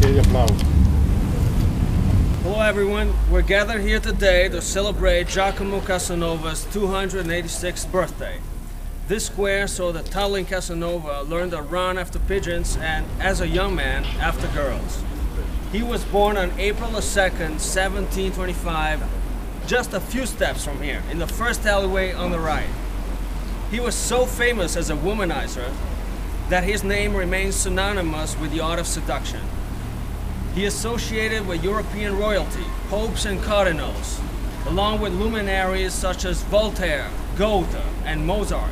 serie applausi. Hello everyone, we're gathered here today to celebrate Giacomo Casanova's 286th birthday. This square saw the toddling Casanova learn to run after pigeons and, as a young man, after girls. He was born on April 2nd, 1725, just a few steps from here, in the first alleyway on the right. He was so famous as a womanizer that his name remains synonymous with the art of seduction. He associated with European royalty, popes and cardinals, along with luminaries such as Voltaire, Goethe, and Mozart.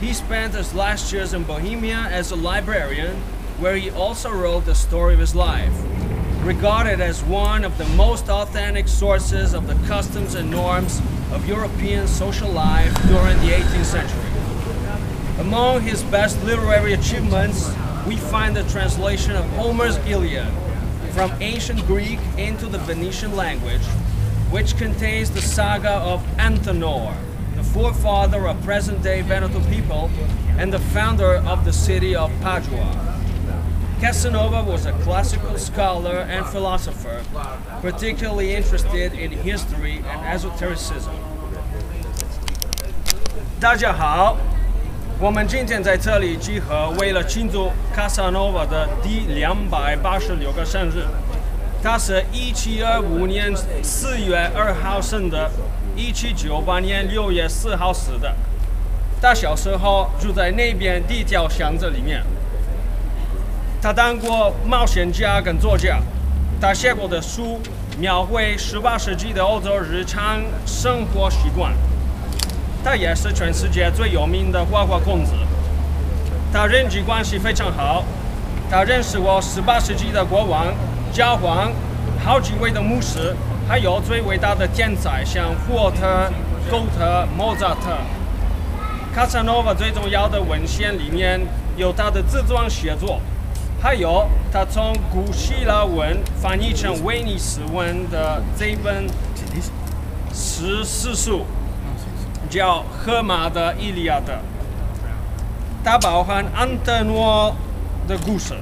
He spent his last years in Bohemia as a librarian, where he also wrote the story of his life, regarded as one of the most authentic sources of the customs and norms of European social life during the 18th century. Among his best literary achievements, we find the translation of Homer's Iliad from ancient Greek into the Venetian language, which contains the saga of Antenor, the forefather of present-day Veneto people and the founder of the city of Padua. Casanova was a classical scholar and philosopher, particularly interested in history and esotericism. 大家好，我们今天在这里集合，为了庆祝 Casanova 的第286个生日。他是1725年4月2号生的，1798年6月4号死的。他小时候住在那边的一条巷子里面。他当过冒险家跟作家，他写过的书描绘18世纪的欧洲日常生活习惯。他也是全世界最有名的花花公子。他人际关系非常好，他认识过18世纪的国王、教皇、好几位的牧师，还有最伟大的天才，像霍特、goethe、莫扎特。卡萨诺瓦最重要的文献里面有他的自传写作，还有他从古希腊文翻译成威尼斯文的这本诗书，叫《荷马的伊利亚德》。它包含安特诺的故事。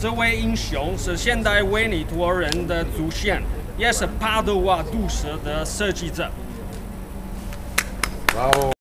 这位英雄是现代维尼托人的祖先，也是帕多瓦都市的设计者。Bravo!